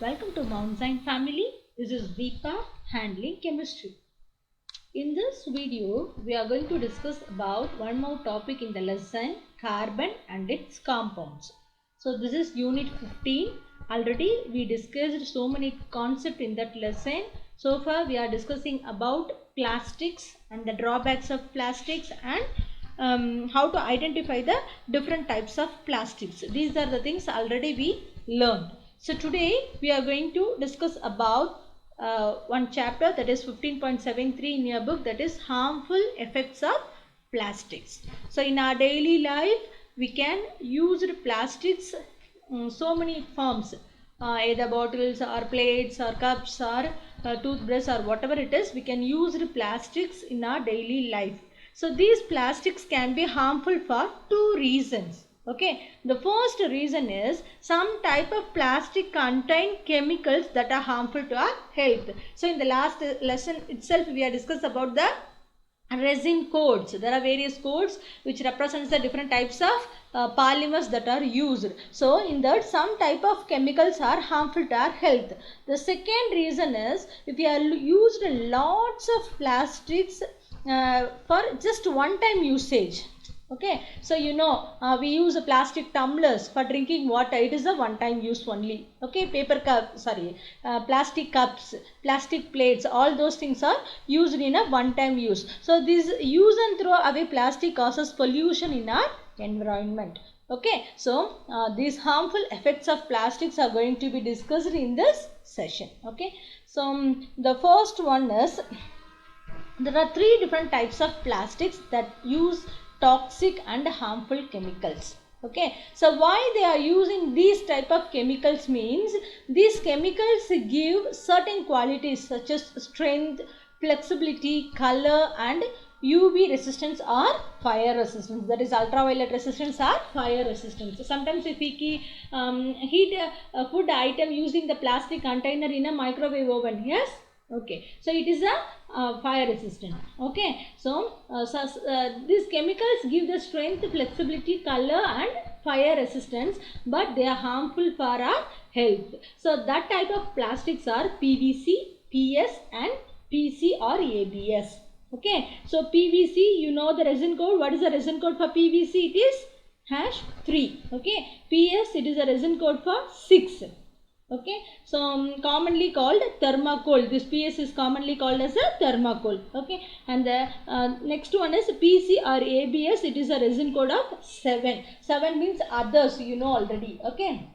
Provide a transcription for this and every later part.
Welcome to Mount Zion family. This is Deepa handling chemistry. In this video, we are going to discuss about one more topic in the lesson, carbon and its compounds. So this is unit 15. Already we discussed so many concepts in that lesson. So far we are discussing about plastics and the drawbacks of plastics and how to identify the different types of plastics. These are the things already we learned. So today we are going to discuss about one chapter, that is 15.73 in your book, that is harmful effects of plastics. So in our daily life we can use plastics so many forms, either bottles or plates or cups or toothbrush or whatever it is, we can use plastics in our daily life. So these plastics can be harmful for two reasons. Okay, the first reason is some type of plastic contain chemicals that are harmful to our health. So in the last lesson itself we have discussed about the resin codes. There are various codes which represents the different types of polymers that are used. So in that some type of chemicals are harmful to our health. The second reason is if you are used lots of plastics for just one time usage. Okay, so we use plastic tumblers for drinking water. It is a one time use only. Okay, paper cup, sorry, plastic cups, plastic plates, all those things are used in a one time use. So this use and throw away plastic causes pollution in our environment. Okay, so these harmful effects of plastics are going to be discussed in this session. Okay, so the first one is, there are three different types of plastics that use toxic and harmful chemicals. Okay, so why they are using these type of chemicals means these chemicals give certain qualities such as strength, flexibility, color and UV resistance or fire resistance, that is ultraviolet resistance or fire resistance. So sometimes if we heat a food item using the plastic container in a microwave oven, yes, okay, so it is a fire resistant. Okay, so these chemicals give the strength, flexibility, color and fire resistance, but they are harmful for our health. So that type of plastics are PVC, PS and PC or ABS. Okay, so PVC, you know the resin code. What is the resin code for PVC? It is #3. Okay, PS, it is a resin code for 6. Okay, so commonly called thermocol. This PS is commonly called as a thermocol. Okay, and the next one is PC or ABS. It is a resin code of 7. 7 means others, you know already. Okay,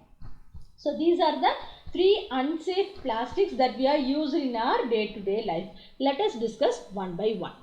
so these are the three unsafe plastics that we are using in our day-to-day life. Let us discuss one by one.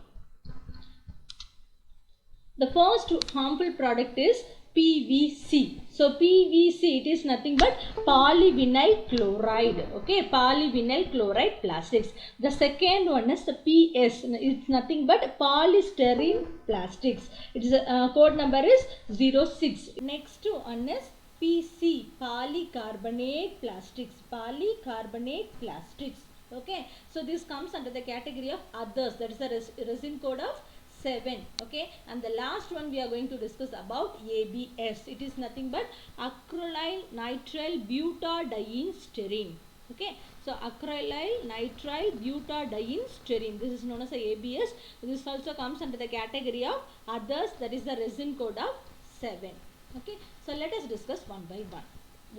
The first harmful product is PVC. So PVC, it is nothing but polyvinyl chloride. Okay, polyvinyl chloride plastics. The second one is the PS. It's nothing but polystyrene plastics. It is code number is 06. Next one is PC, polycarbonate plastics. Polycarbonate plastics. Okay, so this comes under the category of others. That is the resin code of 7. Okay, and the last one we are going to discuss about ABS. It is nothing but acrylyl nitrile butadiene styrene. Okay, so acrylyl nitrile butadiene styrene, this is known as ABS. This also comes under the category of others, that is the resin code of 7. Okay, so let us discuss one by one.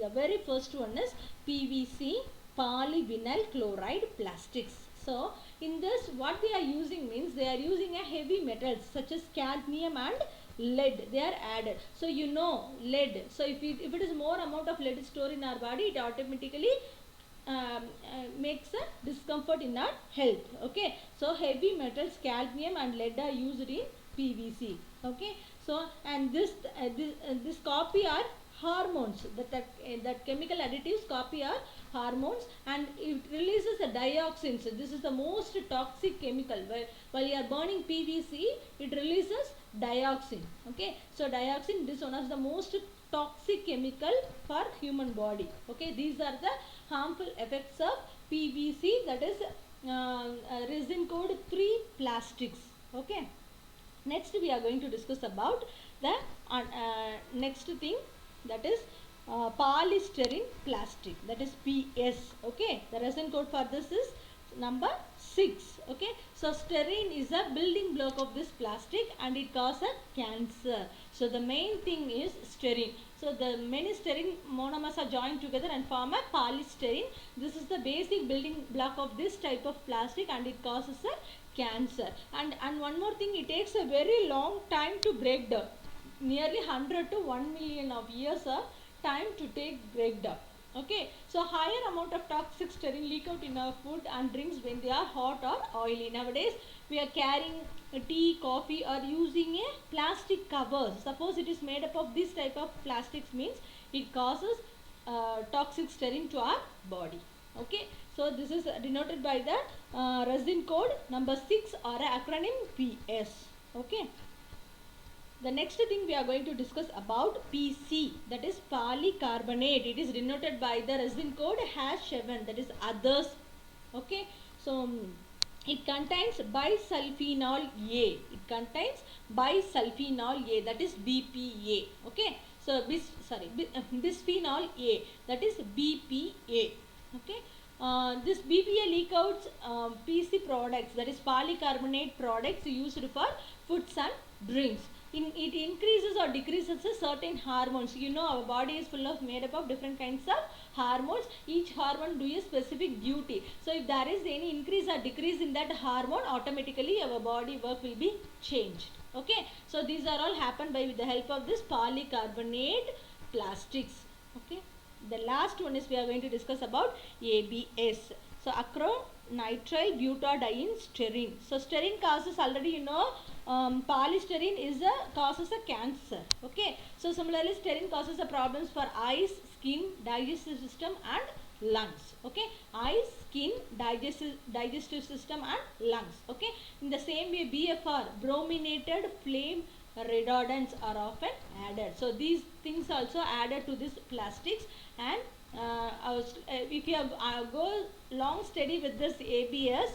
The very first one is PVC, polyvinyl chloride plastics. So in this what they are using means they are using a heavy metals such as cadmium and lead, they are added. So you know lead, so if it is more amount of lead stored in our body, it automatically makes a discomfort in our health. Okay, so heavy metals cadmium and lead are used in PVC. Okay, so and this copy are hormones, that chemical additives copy are hormones and it releases a dioxin. So this is the most toxic chemical. While you are burning PVC, it releases dioxin. Okay, so dioxin is one of the most toxic chemical for human body. Okay, these are the harmful effects of PVC, that is resin code 3 plastics. Okay, next we are going to discuss about the next thing, that is polystyrene plastic, that is PS. Okay, the resin code for this is number 6. Okay, so styrene is a building block of this plastic and it causes cancer. So the main thing is styrene. So the many styrene monomers are joined together and form a polystyrene. This is the basic building block of this type of plastic and it causes a cancer. And one more thing, it takes a very long time to break down, nearly 100 to 1 million of years of time to take breakdown. Okay, so higher amount of toxic styrene leak out in our food and drinks when they are hot or oily. Nowadays we are carrying tea, coffee or using a plastic covers. Suppose it is made up of this type of plastics, means it causes toxic styrene to our body. Okay, so this is denoted by the resin code number 6 or acronym PS. Okay, the next thing we are going to discuss about PC, that is polycarbonate. It is denoted by the resin code #7, that is others. Okay, so it contains bisulphenol A. It contains bisulphenol A, that is BPA. Okay, so bisphenol A, that is BPA. Okay, this BPA leak out PC products, that is polycarbonate products used for foods and drinks. It increases or decreases a certain hormones. You know, our body is full of made up of different kinds of hormones. Each hormone do a specific duty. So if there is any increase or decrease in that hormone, automatically our body work will be changed. Okay, so these are all happen by with the help of this polycarbonate plastics. Okay, the last one is we are going to discuss about ABS. So acrylonitrile butadiene styrene. So styrene causes, already you know, polystyrene is causes a cancer. Okay, so similarly styrene causes a problems for eyes, skin, digestive system and lungs. Okay, eyes, skin, digestive system and lungs. Okay, in the same way BFR, brominated flame retardants are often added. So these things also added to this plastics. And if you go long study with this ABS,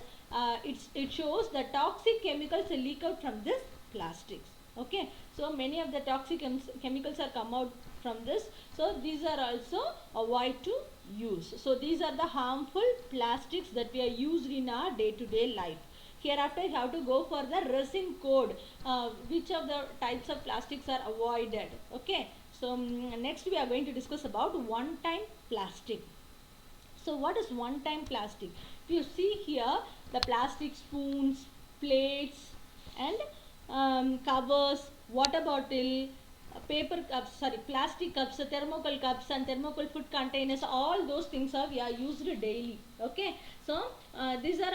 it shows the toxic chemicals leak out from this plastics. Okay, so many of the toxic chemicals are come out from this. So these are also avoid to use. So these are the harmful plastics that we are used in our day-to-day life. Hereafter you have to go for the resin code, which of the types of plastics are avoided. Okay, so next we are going to discuss about one-time plastic. So what is one-time plastic? If you see here, the plastic spoons, plates and covers, water bottle, paper cups, plastic cups, thermocol cups and thermocol food containers, all those things are we are used daily. Okay, so these are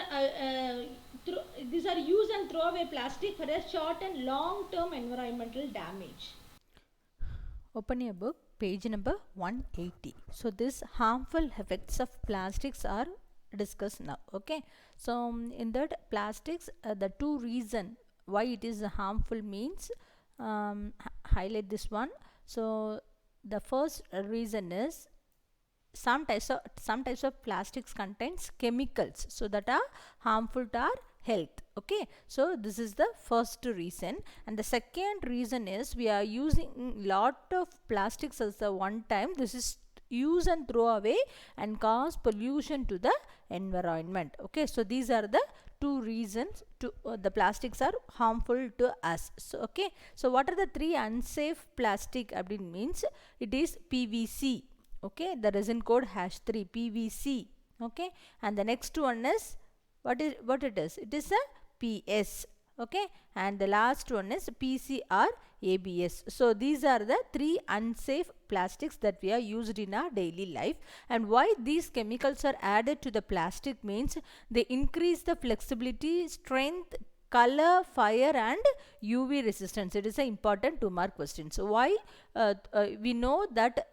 use and throw away plastic for a short and long term environmental damage. Open your book, page number 180. So this harmful effects of plastics are discussed now. Okay, so in that plastics, the two reason why it is harmful means, highlight this one. So the first reason is some types of plastics contains chemicals, so that are harmful to our health. Okay, so this is the first reason. And the second reason is we are using lot of plastics as a one time. This is use and throw away and cause pollution to the environment. Okay, so these are the two reasons to the plastics are harmful to us. So okay, so what are the three unsafe plastic? Means it is PVC. Okay, the resin code #3 PVC. Okay, and the next one is what it is? It is a PS. Okay, and the last one is PCR ABS. So these are the three unsafe plastics that we are used in our daily life. And why these chemicals are added to the plastic means they increase the flexibility, strength, color, fire and UV resistance. It is an important 2-mark question. So why we know that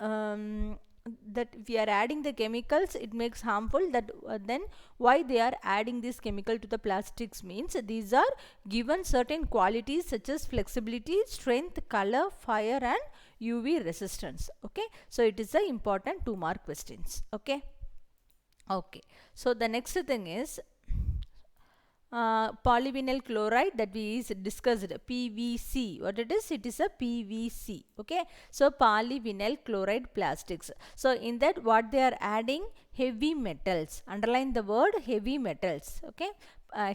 that if we are adding the chemicals it makes harmful, that then why they are adding this chemical to the plastics means these are given certain qualities such as flexibility, strength, color, fire and UV resistance. Okay, so it is a important 2-mark questions. Okay, so the next thing is polyvinyl chloride that we is discussed, PVC. What it is? It is a PVC. Okay, so polyvinyl chloride plastics. So in that, what they are adding? Heavy metals. Underline the word heavy metals. Okay,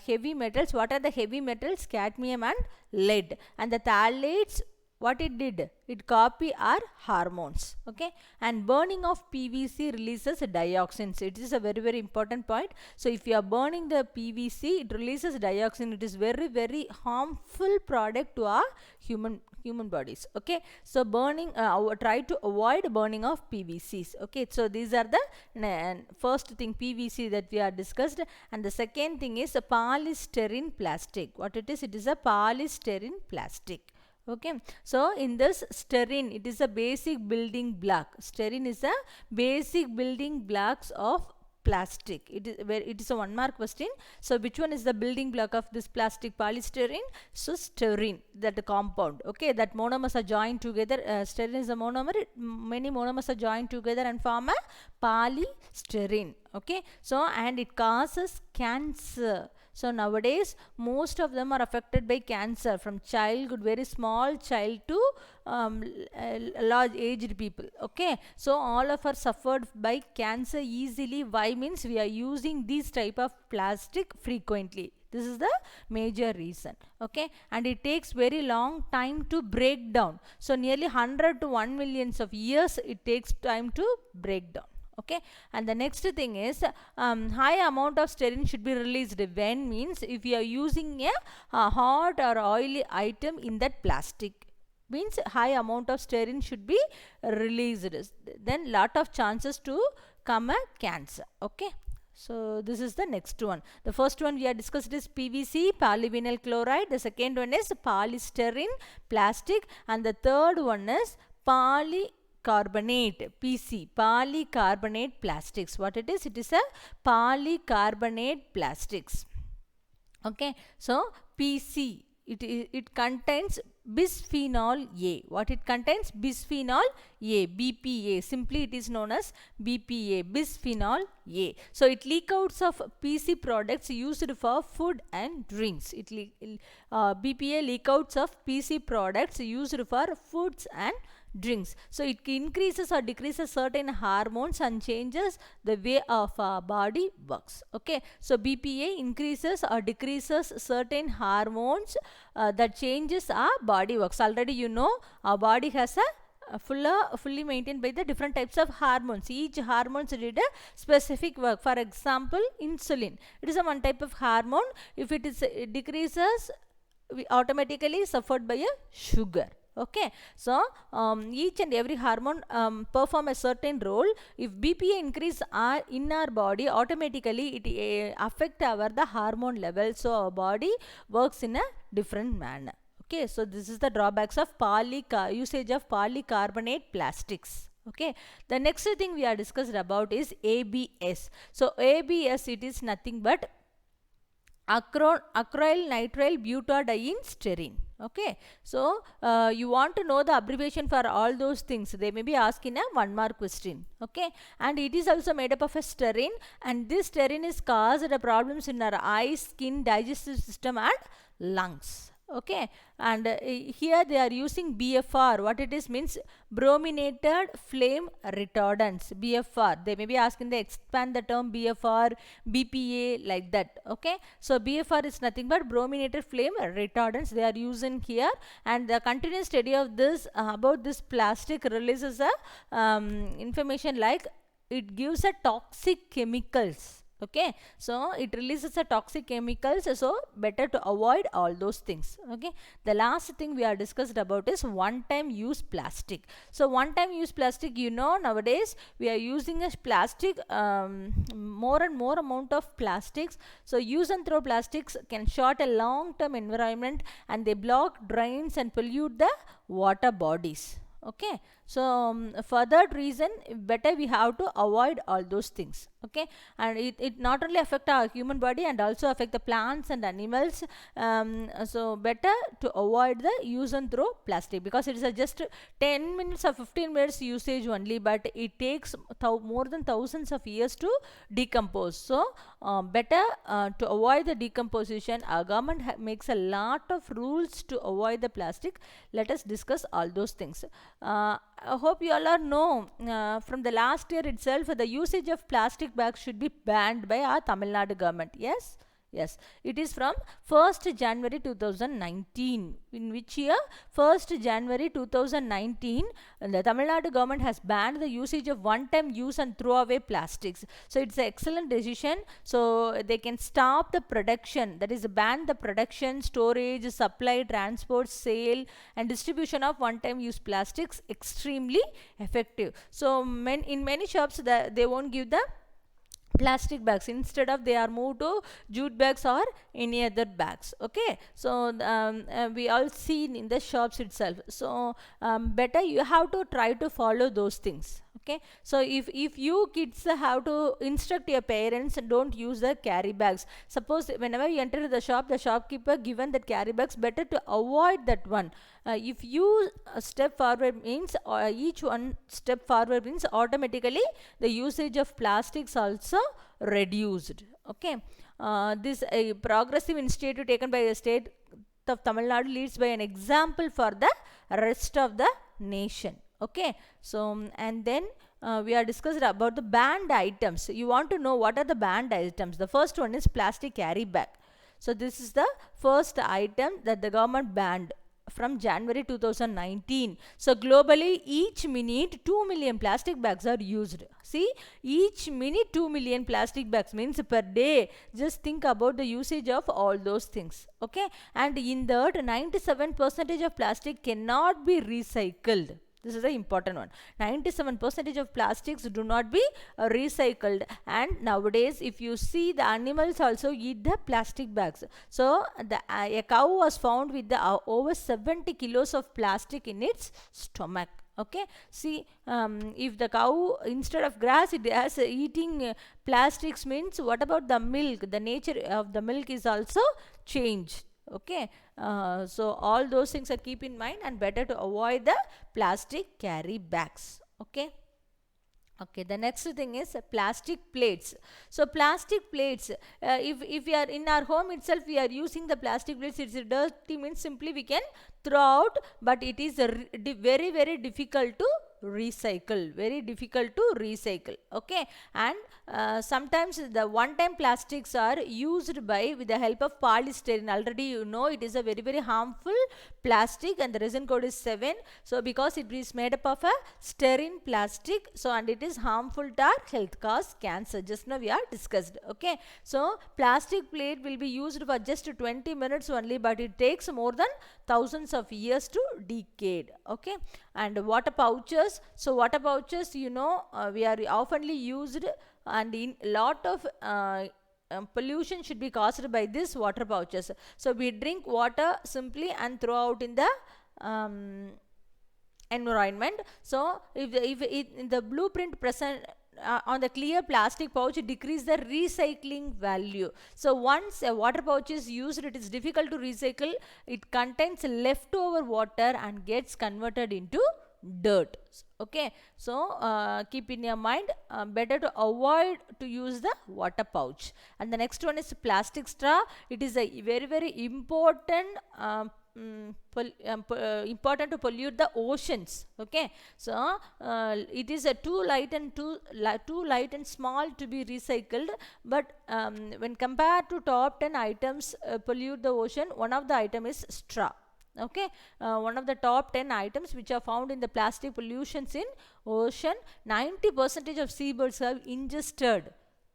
heavy metals. What are the heavy metals? Cadmium and lead. And the phthalates, what it did? It copy our hormones. Okay, and burning of PVC releases dioxins. It is a very, very important point. So if you are burning the PVC, it releases dioxin. It is very, very harmful product to our human bodies. Okay, so burning, try to avoid burning of PVCs. Okay, so these are the first thing, PVC, that we are discussed. And the second thing is a polystyrene plastic. What it is? It is a polystyrene plastic. Okay, so in this styrene, it is a basic building block. Styrene is a basic building blocks of plastic. It is where it is a 1 mark question. So which one is the building block of this plastic? Polystyrene. So styrene, that compound. Okay, that monomers are joined together. Styrene is a monomer. Many monomers are joined together and form a polystyrene. Okay, so and it causes cancer. So nowadays, most of them are affected by cancer, from childhood, very small child to large aged people. Okay, so all of us suffered by cancer easily. Why? Means we are using these type of plastic frequently. This is the major reason. Okay, and it takes very long time to break down. So nearly 100 to 1 millions of years it takes time to break down. Okay, and the next thing is high amount of styrene should be released when? Means if you are using a hot or oily item in that plastic, means high amount of styrene should be released, then lot of chances to come a cancer. Okay, so this is the next one. The first one we have discussed is PVC, polyvinyl chloride. The second one is polystyrene plastic, and the third one is polycarbonate, PC, polycarbonate plastics. What it is? It is a polycarbonate plastics. Okay, so PC, it contains bisphenol A. What it contains? Bisphenol A, BPA. Simply it is known as BPA, bisphenol A. So it leakouts of PC products used for food and drinks. BPA leakouts of PC products used for foods and drinks. So it increases or decreases certain hormones and changes the way of our body works. Okay, so BPA increases or decreases certain hormones that changes our body works. Already you know our body has a fully maintained by the different types of hormones. Each hormones did a specific work. For example, insulin, it is a one type of hormone. If it decreases, we automatically suffered by a sugar. Okay, so each and every hormone perform a certain role. If BPA increase in our body, automatically it affect the hormone level, so our body works in a different manner. Okay, so this is the drawbacks of usage of polycarbonate plastics. Okay, the next thing we are discussed about is ABS. So ABS, it is nothing but acryl nitrile butadiene styrene. Okay, so you want to know the abbreviation for all those things. They may be asked in a 1 mark question. Okay, and it is also made up of a styrene, and this styrene is caused problems in our eyes, skin, digestive system and lungs. Okay, and here they are using BFR. What it is? Means brominated flame retardants, BFR. They may be asking they expand the term BFR, BPA, like that. Okay, so BFR is nothing but brominated flame retardants they are using here, and the continuous study of this about this plastic releases a information like it gives a toxic chemicals. Okay, so it releases a toxic chemicals, so better to avoid all those things. Okay, the last thing we are discussed about is one time use plastic. So one time use plastic, you know, nowadays we are using a plastic, more and more amount of plastics. So use and throw plastics can short a long term environment, and they block drains and pollute the water bodies. Okay, So for that reason, better we have to avoid all those things. Okay, and it not only affect our human body and also affect the plants and animals. So better to avoid the use and throw plastic, because it is a just 10 minutes or 15 minutes usage only, but it takes more than thousands of years to decompose. So better to avoid the decomposition, our government makes a lot of rules to avoid the plastic. Let us discuss all those things. I hope you all know from the last year itself, the usage of plastic bags should be banned by our Tamil Nadu government. Yes. Yes, it is from 1st January 2019. In which year? 1st January 2019, the Tamil Nadu government has banned the usage of one-time use and throwaway plastics. So it's an excellent decision. So they can stop the production, that is ban the production, storage, supply, transport, sale and distribution of one-time use plastics. Extremely effective. So in many shops they won't give the plastic bags. Instead of, they are moved to jute bags or any other bags. Okay, so we all seen in the shops itself. So better you have to try to follow those things. Okay, so if you kids have to instruct your parents, don't use the carry bags. Suppose whenever you enter the shop, the shopkeeper given that carry bags, better to avoid that one. If you step forward means, each one step forward means automatically the usage of plastics also reduced. Okay, this a progressive initiative taken by the state of Tamil Nadu leads by an example for the rest of the nation. Okay, so and then we are discussed about the banned items. You want to know what are the banned items? The first one is plastic carry bag. So this is the first item that the government banned from January 2019. So globally, each minute 2 million plastic bags are used. See, each minute 2 million plastic bags means per day. Just think about the usage of all those things. Okay, and in that 97% of plastic cannot be recycled. This is the important one. 97% of plastics do not be recycled, and nowadays if you see, the animals also eat the plastic bags. So a cow was found with the over 70 kilos of plastic in its stomach. Okay, see, if the cow instead of grass it has eating plastics, means what about the milk? The nature of the milk is also changed. Okay, so all those things are keep in mind, and better to avoid the plastic carry bags. Okay. Okay, the next thing is plastic plates. So plastic plates, if we are in our home itself, we are using the plastic plates, it's dirty means simply we can throw out, but it is very very difficult to recycle, very difficult to recycle. Okay, and sometimes the one-time plastics are used by with the help of polystyrene. Already you know it is a very very harmful plastic, and the resin code is 7. So because it is made up of a styrene plastic, so and it is harmful to our health, cause cancer. Just now we are discussed. Okay, so plastic plate will be used for just 20 minutes only, but it takes more than thousands of years to decade. Okay, and water pouches. So water pouches, you know, we are oftenly used, and in lot of pollution should be caused by this water pouches. So we drink water simply and throw out in the environment. So if in the blueprint present on the clear plastic pouch, decrease the recycling value. So once a water pouch is used, it is difficult to recycle. It contains leftover water and gets converted into dirt. Okay, so keep in your mind, better to avoid to use the water pouch. And the next one is plastic straw. It is a very very important important to pollute the oceans. Okay, so it is a too light and small to be recycled, but when compared to top 10 items pollute the ocean, one of the item is straw. Okay, one of the top 10 items which are found in the plastic pollutions in ocean. 90% of seabirds have ingested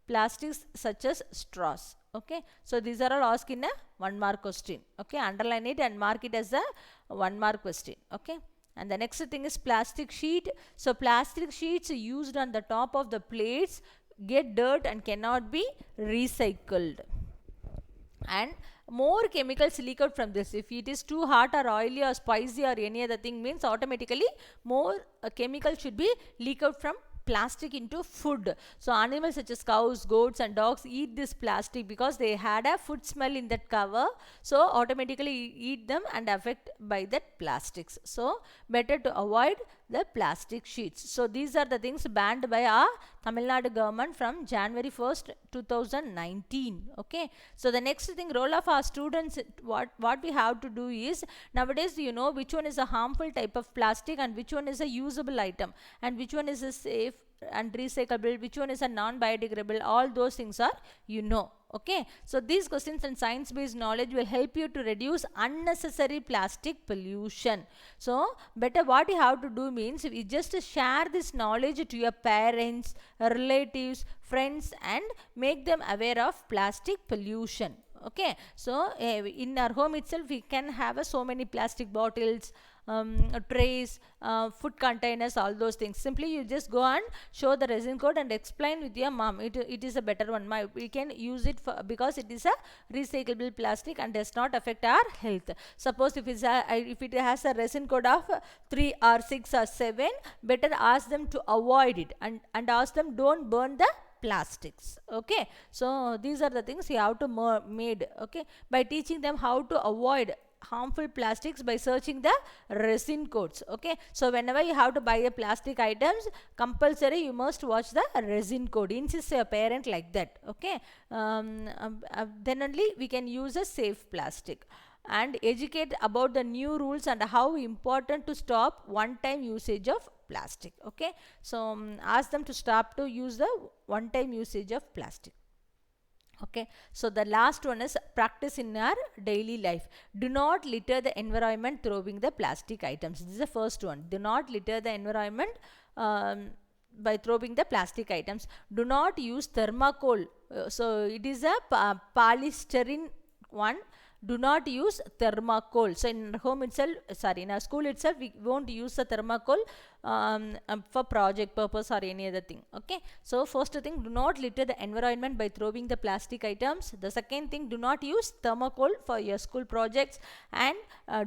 plastics such as straws. Okay, so these are all asked in a 1 mark question. Okay, underline it and mark it as a 1 mark question. Okay, and the next thing is plastic sheet. So plastic sheets used on the top of the plates get dirt and cannot be recycled. and more chemicals leak out from this. If it is too hot or oily or spicy or any other thing, means automatically more chemical should be leak out from plastic into food. So animals such as cows, goats and dogs eat this plastic because they had a food smell in that cover, so automatically eat them and affect by that plastics. So better to avoid the plastic sheets. So these are the things banned by our Tamil Nadu government from January 1st 2019. Okay, so the next thing, role of our students, what we have to do is, nowadays you know which one is a harmful type of plastic and which one is a usable item and which one is a safe and recyclable, which one is a non-biodegradable, all those things are, you know. Okay, so these questions and science based knowledge will help you to reduce unnecessary plastic pollution. So better what you have to do means, you just share this knowledge to your parents, relatives, friends, and make them aware of plastic pollution. Okay, so in our home itself we can have so many plastic bottles, trays, food containers, all those things. Simply you just go and show the resin code and explain with your mom. It is a better one. We can use it for, because it is a recyclable plastic and does not affect our health. Suppose if it has a resin code of 3 or 6 or 7, better ask them to avoid it, and ask them don't burn the plastics. Okay, so these are the things you have to made. Okay, by teaching them how to avoid harmful plastics by searching the resin codes. Okay, so whenever you have to buy a plastic items, compulsory you must watch the resin code. Insist your parent like that. Okay, then only we can use a safe plastic, and educate about the new rules and how important to stop one time usage of plastic. Okay, so ask them to stop to use the one time usage of plastic. Okay, so the last one is practice in our daily life. Do not litter the environment throwing the plastic items. This is the first one. Do not litter the environment by throwing the plastic items. Do not use thermocol. So it is a polystyrene one. Do not use thermocol. So in home itself, sorry, in our school itself, we won't use the thermocol for project purpose or any other thing. Okay, so first thing, do not litter the environment by throwing the plastic items. The second thing, do not use thermocol for your school projects, and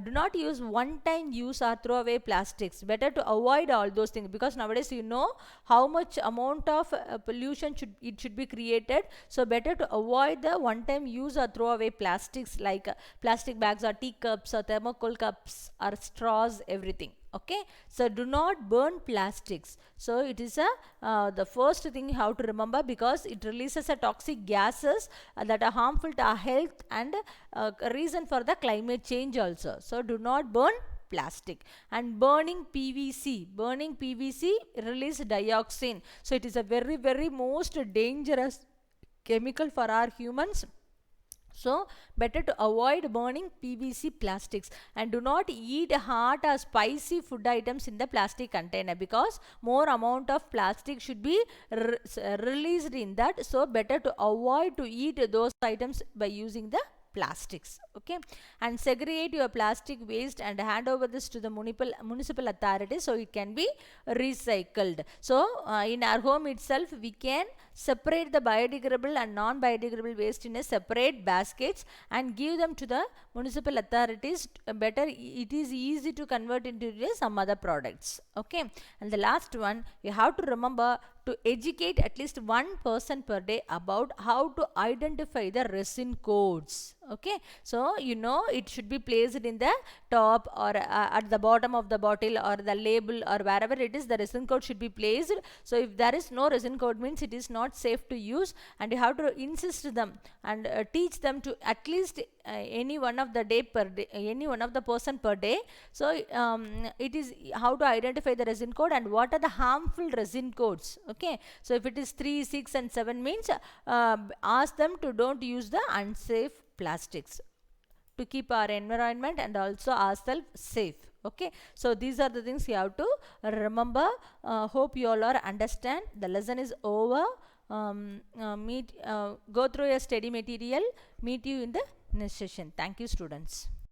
do not use one time use or throw away plastics. Better to avoid all those things, because nowadays you know how much amount of pollution should be created. So better to avoid the one time use or throw away plastics, like plastic bags or teacups or thermocol cups or straws, everything. Okay, so do not burn plastics. So it is the first thing you have to remember, because it releases a toxic gases that are harmful to our health and a reason for the climate change also. So do not burn plastic. And burning PVC release dioxin. So it is a very most dangerous chemical for our humans. So better to avoid burning PVC plastics, and do not eat hot or spicy food items in the plastic container, because more amount of plastic should be released in that. So better to avoid to eat those items by using the plastics. Okay, and segregate your plastic waste and hand over this to the municipal authorities, so it can be recycled. So in our home itself we can separate the biodegradable and non-biodegradable waste in a separate baskets and give them to the municipal authorities. Better, it is easy to convert into some other products. Okay, and the last one, you have to remember to educate at least one person per day about how to identify the resin codes. Okay, so you know it should be placed in the top or at the bottom of the bottle or the label or wherever it is, the resin code should be placed. So if there is no resin code, means it is not safe to use, and you have to insist them and teach them to at least any one of the day per day, any one of the person per day. So it is how to identify the resin code and what are the harmful resin codes. Okay, so if it is 3, 6 and 7, means ask them to don't use the unsafe plastics to keep our environment and also ourselves safe. Okay, so these are the things you have to remember. Hope you all are understand. The lesson is over. Go through your study material. Meet you in the next session. Thank you, students.